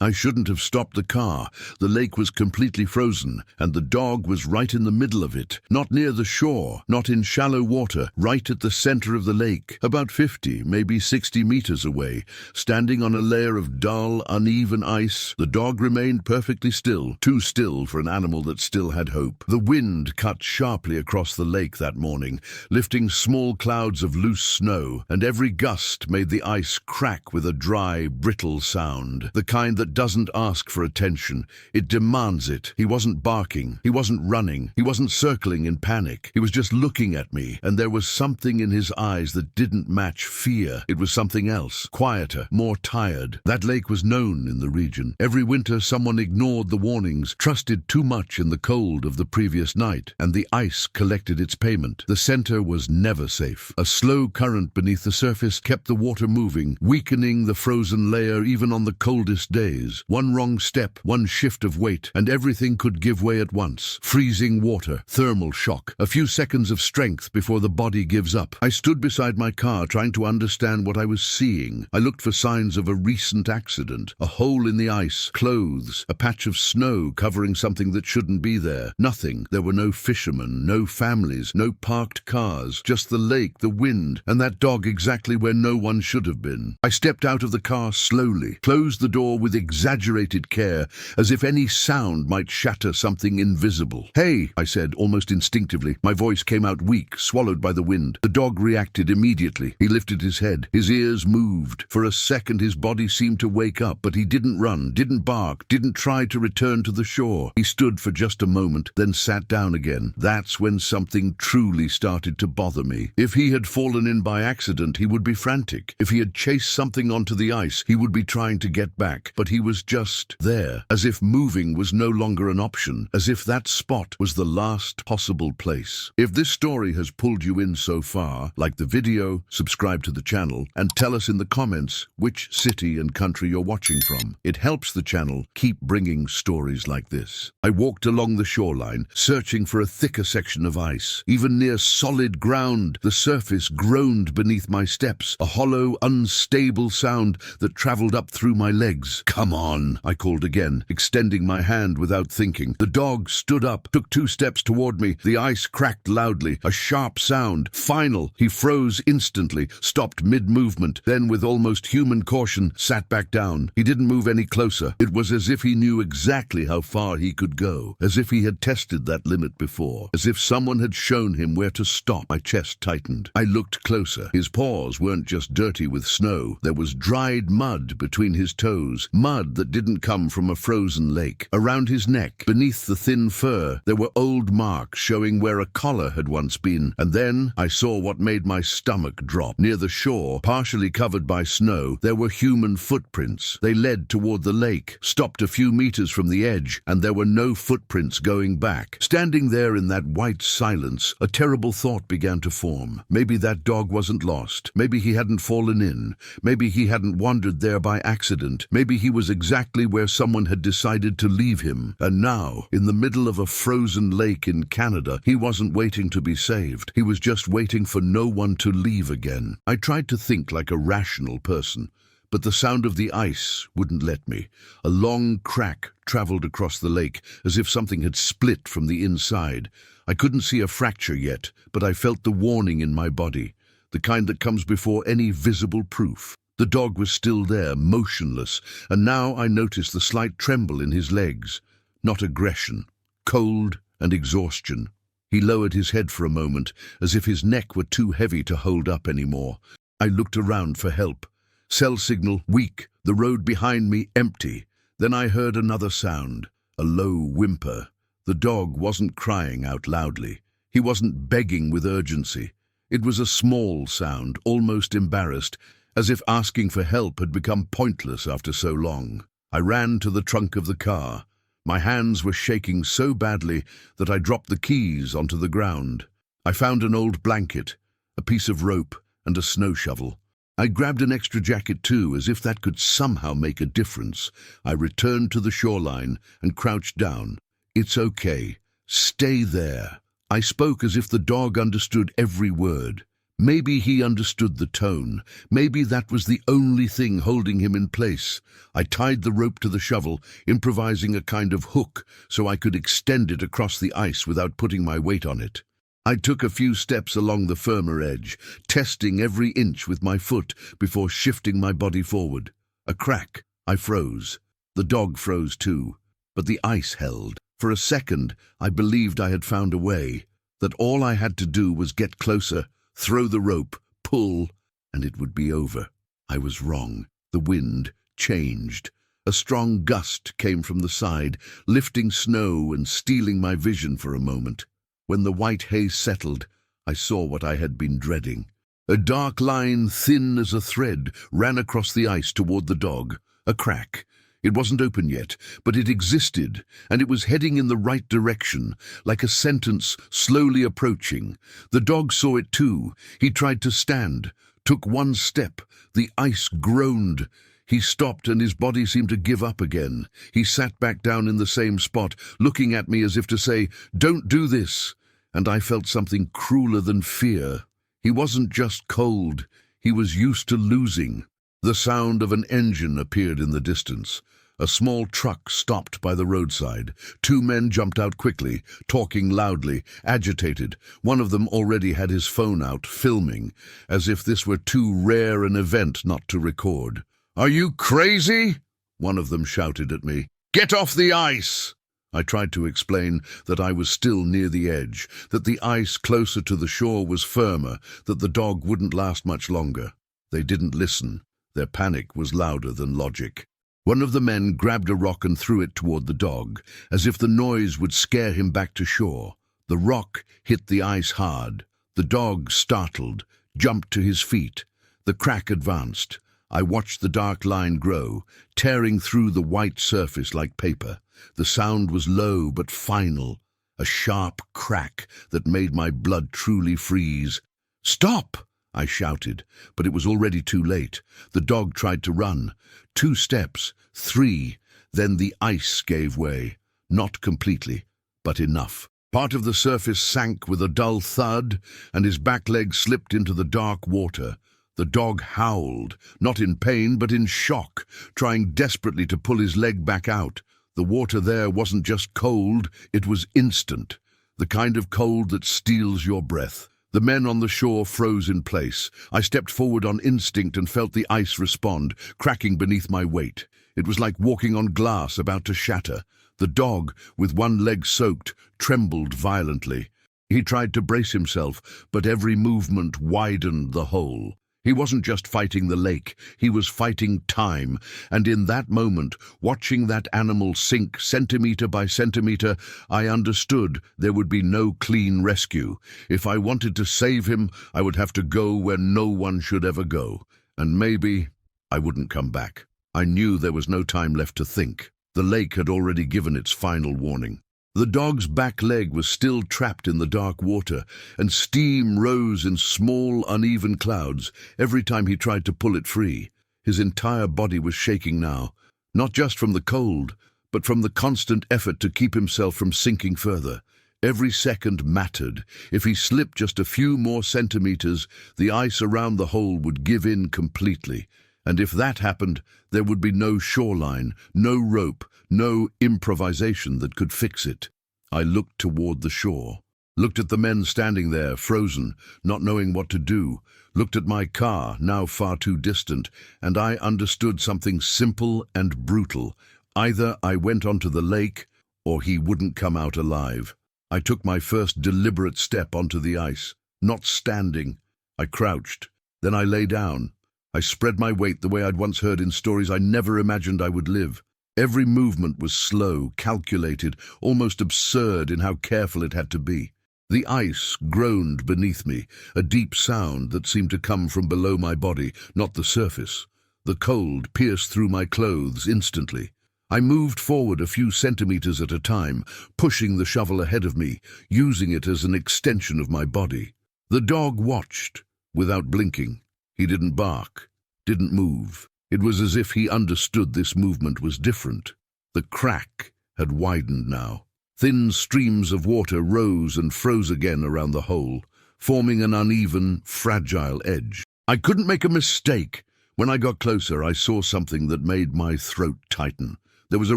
I shouldn't have stopped the car. The lake was completely frozen, and the dog was right in the middle of it. Not near the shore, not in shallow water, right at the center of the lake, about 50, maybe 60 meters away. Standing on a layer of dull, uneven ice, the dog remained perfectly still, too still for an animal that still had hope. The wind cut sharply across the lake that morning, lifting small clouds of loose snow, and every gust made the ice crack with a dry, brittle sound, the kind that doesn't ask for attention. It demands it. He wasn't barking. He wasn't running. He wasn't circling in panic. He was just looking at me, and there was something in his eyes that didn't match fear. It was something else, quieter, more tired. That lake was known in the region. Every winter someone ignored the warnings, trusted too much in the cold of the previous night, and the ice collected its payment. The center was never safe. A slow current beneath the surface kept the water moving, weakening the frozen layer even on the coldest days. One wrong step, one shift of weight, and everything could give way at once. Freezing water, thermal shock, a few seconds of strength before the body gives up. I stood beside my car trying to understand what I was seeing. I looked for signs of a recent accident, a hole in the ice, clothes, a patch of snow covering something that shouldn't be there. Nothing. There were no fishermen, no families, no parked cars, just the lake, the wind, and that dog exactly where no one should have been. I stepped out of the car slowly, closed the door with exaggerated care, as if any sound might shatter something invisible. "Hey," I said, almost instinctively. My voice came out weak, swallowed by the wind. The dog reacted immediately. He lifted his head. His ears moved. For a second his body seemed to wake up, but he didn't run, didn't bark, didn't try to return to the shore. He stood for just a moment, then sat down again. That's when something truly started to bother me. If he had fallen in by accident, he would be frantic. If he had chased something onto the ice, he would be trying to get back. But he was just there, as if moving was no longer an option, as if that spot was the last possible place. If this story has pulled you in so far, like the video, subscribe to the channel, and tell us in the comments which city and country you're watching from. It helps the channel keep bringing stories like this. I walked along the shoreline, searching for a thicker section of ice. Even near solid ground, the surface groaned beneath my steps, a hollow, unstable sound that traveled up through my legs. "Come on," I called again, extending my hand without thinking. The dog stood up, took 2 steps toward me. The ice cracked loudly, a sharp sound. Final. He froze instantly, stopped mid-movement, then with almost human caution, sat back down. He didn't move any closer. It was as if he knew exactly how far he could go, as if he had tested that limit before, as if someone had shown him where to stop. My chest tightened. I looked closer. His paws weren't just dirty with snow. There was dried mud between his toes, mud that didn't come from a frozen lake. Around his neck, beneath the thin fur, there were old marks showing where a collar had once been. And then I saw what made my stomach drop. Near the shore, partially covered by snow, there were human footprints. They led toward the lake, stopped a few meters from the edge, and there were no footprints going back. Standing there in that white silence, a terrible thought began to form. Maybe that dog wasn't lost. Maybe he hadn't fallen in. Maybe he hadn't wandered there by accident. Maybe he was exactly where someone had decided to leave him. And now, in the middle of a frozen lake in Canada, he wasn't waiting to be saved. He was just waiting for no one to leave again. I tried to think like a rational person, but the sound of the ice wouldn't let me. A long crack traveled across the lake, as if something had split from the inside. I couldn't see a fracture yet, but I felt the warning in my body, the kind that comes before any visible proof. The dog was still there, motionless, and now I noticed the slight tremble in his legs. Not aggression, cold and exhaustion. He lowered his head for a moment, as if his neck were too heavy to hold up anymore. I looked around for help. Cell signal weak, the road behind me empty. Then I heard another sound, a low whimper. The dog wasn't crying out loudly. He wasn't begging with urgency. It was a small sound, almost embarrassed, as if asking for help had become pointless after so long. I ran to the trunk of the car. My hands were shaking so badly that I dropped the keys onto the ground. I found an old blanket, a piece of rope, and a snow shovel. I grabbed an extra jacket too, as if that could somehow make a difference. I returned to the shoreline and crouched down. "It's okay. Stay there." I spoke as if the dog understood every word. Maybe he understood the tone. Maybe that was the only thing holding him in place. I tied the rope to the shovel, improvising a kind of hook so I could extend it across the ice without putting my weight on it. I took a few steps along the firmer edge, testing every inch with my foot before shifting my body forward. A crack. I froze. The dog froze too. But the ice held. For a second, I believed I had found a way, that all I had to do was get closer, throw the rope, pull, and it would be over. I was wrong. The wind changed. A strong gust came from the side, lifting snow and stealing my vision for a moment. When the white haze settled, I saw what I had been dreading. A dark line, thin as a thread, ran across the ice toward the dog. A crack. It wasn't open yet, but it existed, and it was heading in the right direction, like a sentence slowly approaching. The dog saw it too. He tried to stand, took one step. The ice groaned. He stopped, and his body seemed to give up again. He sat back down in the same spot, looking at me as if to say, "Don't do this." And I felt something crueler than fear. He wasn't just cold. He was used to losing. The sound of an engine appeared in the distance. A small truck stopped by the roadside. Two men jumped out quickly, talking loudly, agitated. One of them already had his phone out, filming, as if this were too rare an event not to record. "Are you crazy?" one of them shouted at me. "Get off the ice!" I tried to explain that I was still near the edge, that the ice closer to the shore was firmer, that the dog wouldn't last much longer. They didn't listen. Their panic was louder than logic. One of the men grabbed a rock and threw it toward the dog, as if the noise would scare him back to shore. The rock hit the ice hard. The dog, startled, jumped to his feet. The crack advanced. I watched the dark line grow, tearing through the white surface like paper. The sound was low but final, a sharp crack that made my blood truly freeze. "Stop!" I shouted, but it was already too late. The dog tried to run. 2 steps, 3, then the ice gave way. Not completely, but enough. Part of the surface sank with a dull thud, and his back leg slipped into the dark water. The dog howled, not in pain but in shock, trying desperately to pull his leg back out. The water there wasn't just cold, it was instant, the kind of cold that steals your breath. The men on the shore froze in place. I stepped forward on instinct and felt the ice respond, cracking beneath my weight. It was like walking on glass about to shatter. The dog, with one leg soaked, trembled violently. He tried to brace himself, but every movement widened the hole. He wasn't just fighting the lake, he was fighting time, and in that moment, watching that animal sink centimeter by centimeter, I understood there would be no clean rescue. If I wanted to save him, I would have to go where no one should ever go, and maybe I wouldn't come back. I knew there was no time left to think. The lake had already given its final warning. The dog's back leg was still trapped in the dark water, and steam rose in small, uneven clouds every time he tried to pull it free. His entire body was shaking now, not just from the cold, but from the constant effort to keep himself from sinking further. Every second mattered. If he slipped just a few more centimeters, the ice around the hole would give in completely. And if that happened, there would be no shoreline, no rope, no improvisation that could fix it. I looked toward the shore, looked at the men standing there, frozen, not knowing what to do, looked at my car, now far too distant, and I understood something simple and brutal. Either I went onto the lake, or he wouldn't come out alive. I took my first deliberate step onto the ice, not standing. I crouched, then I lay down. I spread my weight the way I'd once heard in stories I never imagined I would live. Every movement was slow, calculated, almost absurd in how careful it had to be. The ice groaned beneath me, a deep sound that seemed to come from below my body, not the surface. The cold pierced through my clothes instantly. I moved forward a few centimeters at a time, pushing the shovel ahead of me, using it as an extension of my body. The dog watched, without blinking. He didn't bark, didn't move. It was as if he understood this movement was different. The crack had widened now. Thin streams of water rose and froze again around the hole. forming an uneven, fragile edge. I couldn't make a mistake. When I got closer, I saw something that made my throat tighten. There was a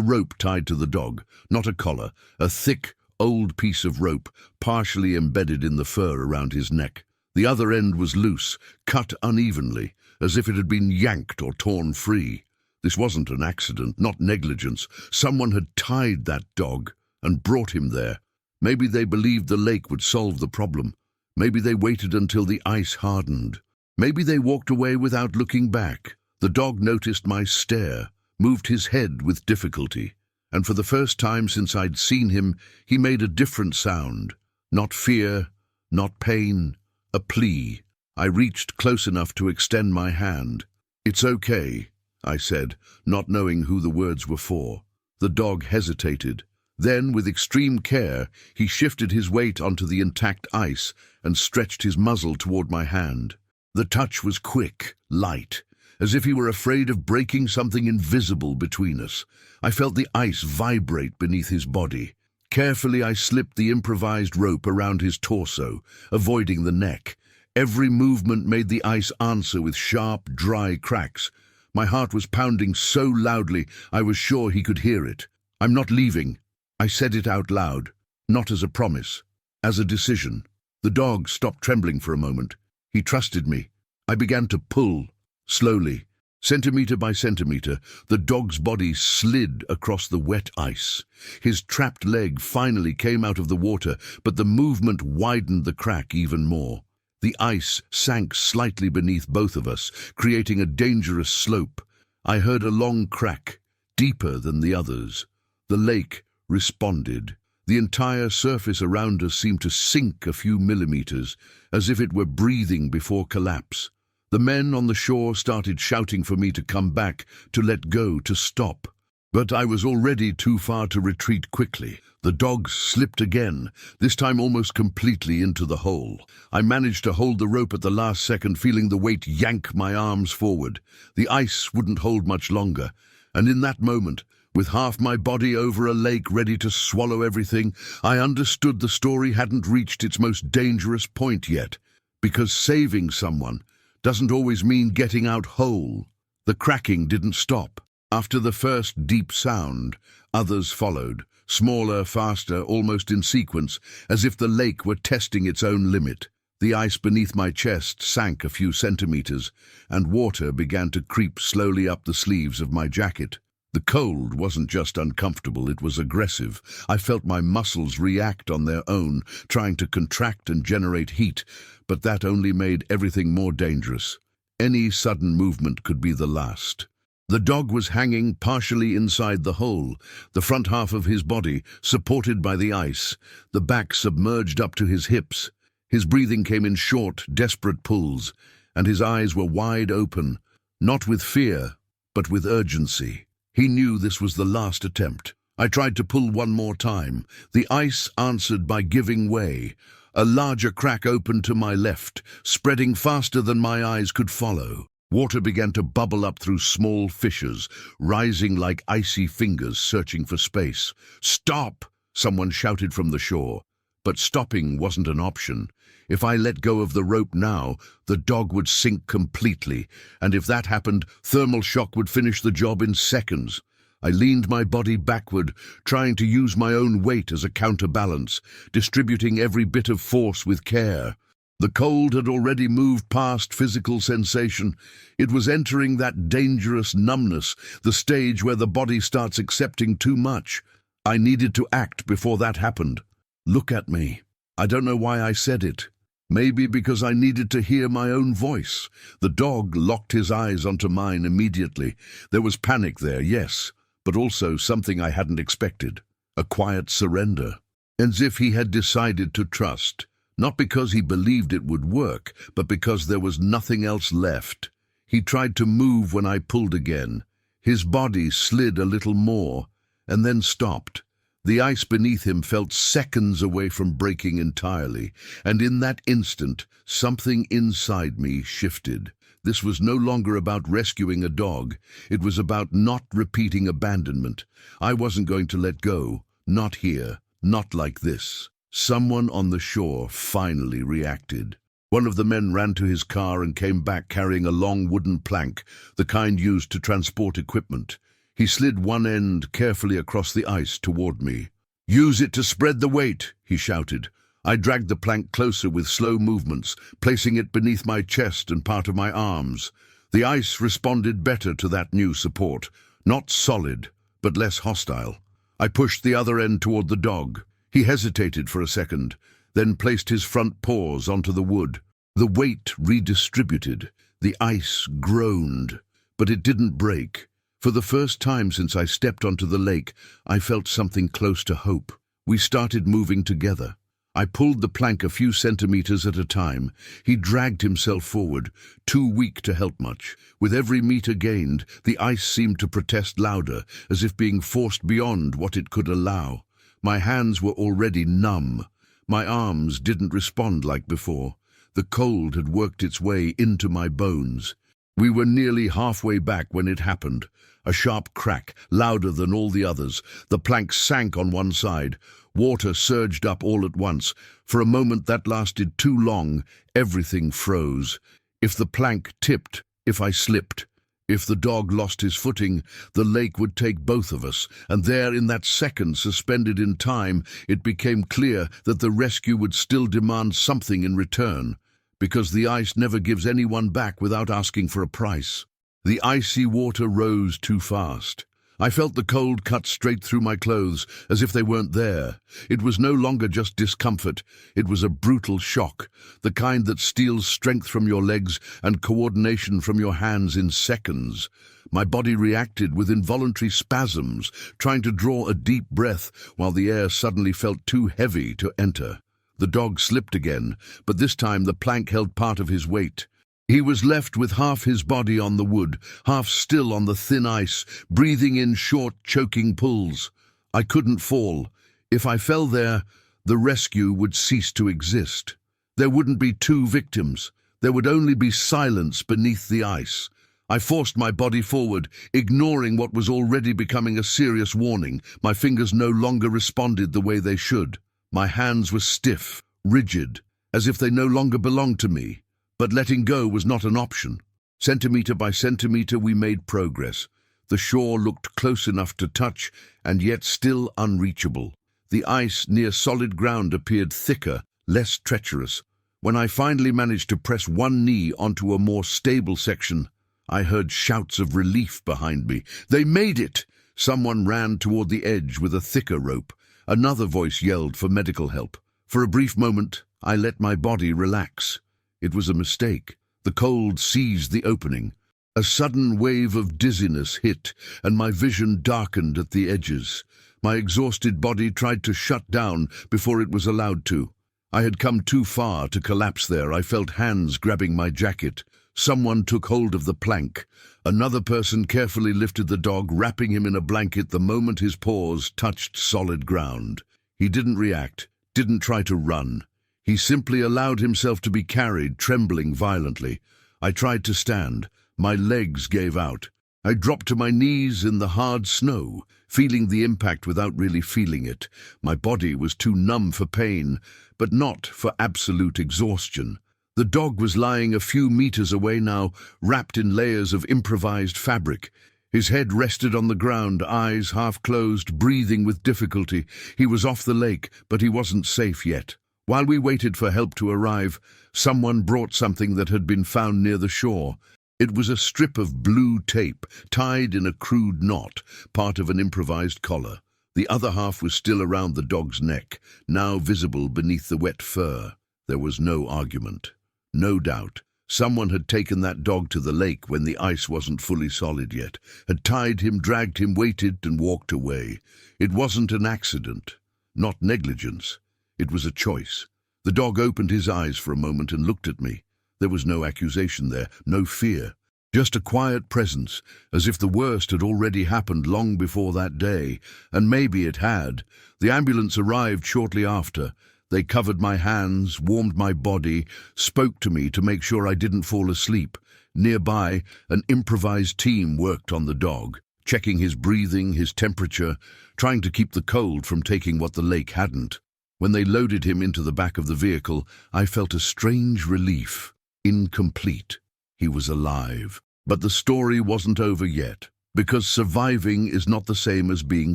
rope tied to the dog, not a collar, a thick, old piece of rope, partially embedded in the fur around his neck. The other end was loose, cut unevenly, as if it had been yanked or torn free. This wasn't an accident, not negligence. Someone had tied that dog and brought him there. Maybe they believed the lake would solve the problem. Maybe they waited until the ice hardened. Maybe they walked away without looking back. The dog noticed my stare, moved his head with difficulty, and for the first time since I'd seen him, he made a different sound. Not fear, not pain, a plea. I reached close enough to extend my hand. "It's okay," I said, not knowing who the words were for. The dog hesitated. Then, with extreme care, he shifted his weight onto the intact ice and stretched his muzzle toward my hand. The touch was quick, light, as if he were afraid of breaking something invisible between us. I felt the ice vibrate beneath his body. Carefully, I slipped the improvised rope around his torso, avoiding the neck. Every movement made the ice answer with sharp, dry cracks. My heart was pounding so loudly I was sure he could hear it. "I'm not leaving." I said it out loud, not as a promise, as a decision. The dog stopped trembling for a moment. He trusted me. I began to pull, slowly. Centimeter by centimeter, the dog's body slid across the wet ice. His trapped leg finally came out of the water, but the movement widened the crack even more. The ice sank slightly beneath both of us, creating a dangerous slope. I heard a long crack, deeper than the others. The lake responded. The entire surface around us seemed to sink a few millimeters, as if it were breathing before collapse. The men on the shore started shouting for me to come back, to let go, to stop. But I was already too far to retreat quickly. The dog slipped again, this time almost completely into the hole. I managed to hold the rope at the last second, feeling the weight yank my arms forward. The ice wouldn't hold much longer, and in that moment, with half my body over a lake ready to swallow everything, I understood the story hadn't reached its most dangerous point yet. Because saving someone doesn't always mean getting out whole. The cracking didn't stop. After the first deep sound, others followed, smaller, faster, almost in sequence, as if the lake were testing its own limit. The ice beneath my chest sank a few centimeters, and water began to creep slowly up the sleeves of my jacket. The cold wasn't just uncomfortable, it was aggressive. I felt my muscles react on their own, trying to contract and generate heat, but that only made everything more dangerous. Any sudden movement could be the last. The dog was hanging partially inside the hole, the front half of his body supported by the ice, the back submerged up to his hips. His breathing came in short, desperate pulls, and his eyes were wide open, not with fear, but with urgency. He knew this was the last attempt. I tried to pull one more time. The ice answered by giving way. A larger crack opened to my left, spreading faster than my eyes could follow. Water began to bubble up through small fissures, rising like icy fingers searching for space. "Stop!" someone shouted from the shore. But stopping wasn't an option. If I let go of the rope now, the dog would sink completely, and if that happened, thermal shock would finish the job in seconds. I leaned my body backward, trying to use my own weight as a counterbalance, distributing every bit of force with care. The cold had already moved past physical sensation. It was entering that dangerous numbness, the stage where the body starts accepting too much. I needed to act before that happened. "Look at me." I don't know why I said it. Maybe because I needed to hear my own voice. The dog locked his eyes onto mine immediately. There was panic there, yes, but also something I hadn't expected. A quiet surrender. As if he had decided to trust. Not because he believed it would work, but because there was nothing else left. He tried to move when I pulled again. His body slid a little more, and then stopped. The ice beneath him felt seconds away from breaking entirely, and in that instant, something inside me shifted. This was no longer about rescuing a dog. It was about not repeating abandonment. I wasn't going to let go. Not here. Not like this. Someone on the shore finally reacted. One of the men ran to his car and came back carrying a long wooden plank, the kind used to transport equipment. He slid one end carefully across the ice toward me. "Use it to spread the weight," he shouted. I dragged the plank closer with slow movements, placing it beneath my chest and part of my arms. The ice responded better to that new support. Not solid, but less hostile. I pushed the other end toward the dog. He hesitated for a second, then placed his front paws onto the wood. The weight redistributed. The ice groaned, but it didn't break. For the first time since I stepped onto the lake, I felt something close to hope. We started moving together. I pulled the plank a few centimeters at a time. He dragged himself forward, too weak to help much. With every meter gained, the ice seemed to protest louder, as if being forced beyond what it could allow. My hands were already numb. My arms didn't respond like before. The cold had worked its way into my bones. We were nearly halfway back when it happened. A sharp crack, louder than all the others. The plank sank on one side. Water surged up all at once. For a moment that lasted too long. Everything froze. If the plank tipped, if I slipped, if the dog lost his footing, the lake would take both of us, and there in that second, suspended in time, it became clear that the rescue would still demand something in return, because the ice never gives anyone back without asking for a price. The icy water rose too fast. I felt the cold cut straight through my clothes, as if they weren't there. It was no longer just discomfort. It was a brutal shock, the kind that steals strength from your legs and coordination from your hands in seconds. My body reacted with involuntary spasms, trying to draw a deep breath while the air suddenly felt too heavy to enter. The dog slipped again, but this time the plank held part of his weight. He was left with half his body on the wood, half still on the thin ice, breathing in short, choking pulls. I couldn't fall. If I fell there, the rescue would cease to exist. There wouldn't be two victims. There would only be silence beneath the ice. I forced my body forward, ignoring what was already becoming a serious warning. My fingers no longer responded the way they should. My hands were stiff, rigid, as if they no longer belonged to me. But letting go was not an option. Centimeter by centimeter we made progress. The shore looked close enough to touch, and yet still unreachable. The ice near solid ground appeared thicker, less treacherous. When I finally managed to press one knee onto a more stable section, I heard shouts of relief behind me. They made it! Someone ran toward the edge with a thicker rope. Another voice yelled for medical help. For a brief moment, I let my body relax. It was a mistake. The cold seized the opening. A sudden wave of dizziness hit, and my vision darkened at the edges. My exhausted body tried to shut down before it was allowed to. I had come too far to collapse there. I felt hands grabbing my jacket. Someone took hold of the plank. Another person carefully lifted the dog, wrapping him in a blanket the moment his paws touched solid ground. He didn't react, didn't try to run. He simply allowed himself to be carried, trembling violently. I tried to stand. My legs gave out. I dropped to my knees in the hard snow, feeling the impact without really feeling it. My body was too numb for pain, but not for absolute exhaustion. The dog was lying a few meters away now, wrapped in layers of improvised fabric. His head rested on the ground, eyes half closed, breathing with difficulty. He was off the lake, but he wasn't safe yet. While we waited for help to arrive, someone brought something that had been found near the shore. It was a strip of blue tape, tied in a crude knot, part of an improvised collar. The other half was still around the dog's neck, now visible beneath the wet fur. There was no argument. No doubt. Someone had taken that dog to the lake when the ice wasn't fully solid yet, had tied him, dragged him, waited, and walked away. It wasn't an accident, not negligence. It was a choice. The dog opened his eyes for a moment and looked at me. There was no accusation there, no fear. Just a quiet presence, as if the worst had already happened long before that day. And maybe it had. The ambulance arrived shortly after. They covered my hands, warmed my body, spoke to me to make sure I didn't fall asleep. Nearby, an improvised team worked on the dog, checking his breathing, his temperature, trying to keep the cold from taking what the lake hadn't. When they loaded him into the back of the vehicle, I felt a strange relief. Incomplete. He was alive. But the story wasn't over yet, because surviving is not the same as being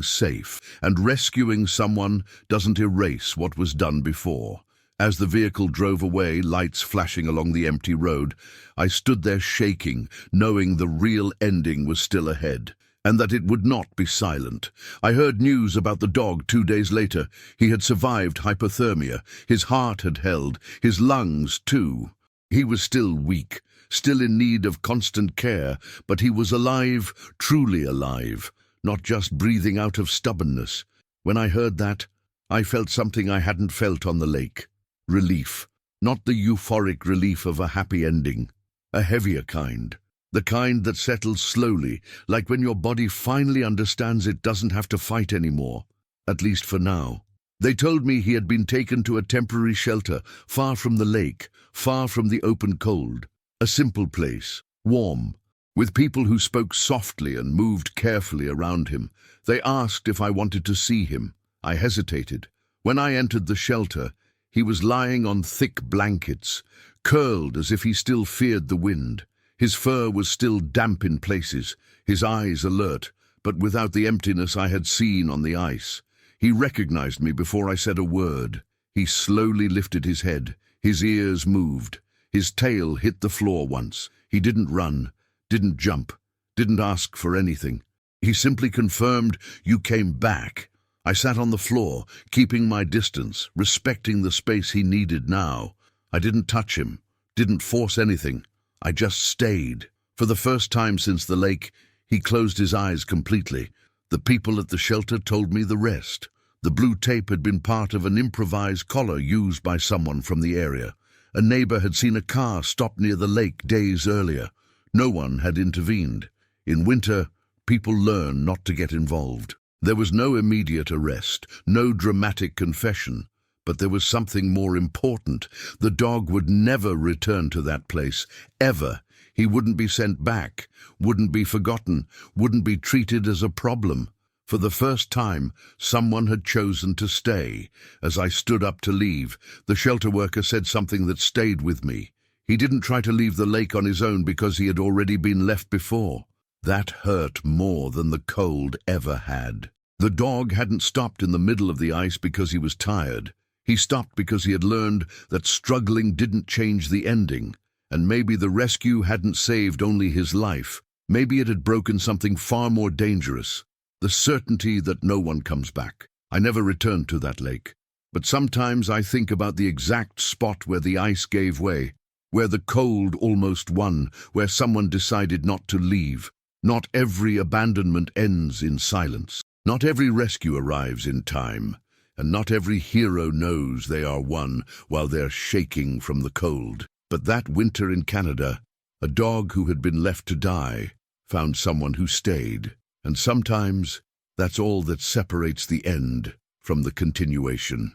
safe, and rescuing someone doesn't erase what was done before. As the vehicle drove away, lights flashing along the empty road, I stood there shaking, knowing the real ending was still ahead, and that it would not be silent. I heard news about the dog 2 days later. He had survived hypothermia. His heart had held, his lungs too. He was still weak, still in need of constant care, but he was alive, truly alive, not just breathing out of stubbornness. When I heard that, I felt something I hadn't felt on the lake. Relief. Not the euphoric relief of a happy ending. A heavier kind. The kind that settles slowly, like when your body finally understands it doesn't have to fight anymore. At least for now. They told me he had been taken to a temporary shelter, far from the lake, far from the open cold. A simple place, warm, with people who spoke softly and moved carefully around him. They asked if I wanted to see him. I hesitated. When I entered the shelter, he was lying on thick blankets, curled as if he still feared the wind. His fur was still damp in places, his eyes alert, but without the emptiness I had seen on the ice. He recognized me before I said a word. He slowly lifted his head. His ears moved. His tail hit the floor once. He didn't run, didn't jump, didn't ask for anything. He simply confirmed, "You came back." I sat on the floor, keeping my distance, respecting the space he needed now. I didn't touch him, didn't force anything. I just stayed. For the first time since the lake, he closed his eyes completely. The people at the shelter told me the rest. The blue tape had been part of an improvised collar used by someone from the area. A neighbor had seen a car stop near the lake days earlier. No one had intervened. In winter, people learn not to get involved. There was no immediate arrest, no dramatic confession, but there was something more important. The dog would never return to that place, ever. He wouldn't be sent back, wouldn't be forgotten, wouldn't be treated as a problem. For the first time, someone had chosen to stay. As I stood up to leave, the shelter worker said something that stayed with me. He didn't try to leave the lake on his own because he had already been left before. That hurt more than the cold ever had. The dog hadn't stopped in the middle of the ice because he was tired. He stopped because he had learned that struggling didn't change the ending. And maybe the rescue hadn't saved only his life. Maybe it had broken something far more dangerous. The certainty that no one comes back. I never returned to that lake. But sometimes I think about the exact spot where the ice gave way, where the cold almost won, where someone decided not to leave. Not every abandonment ends in silence. Not every rescue arrives in time. And not every hero knows they are one while they're shaking from the cold. But that winter in Canada, a dog who had been left to die found someone who stayed. And sometimes that's all that separates the end from the continuation.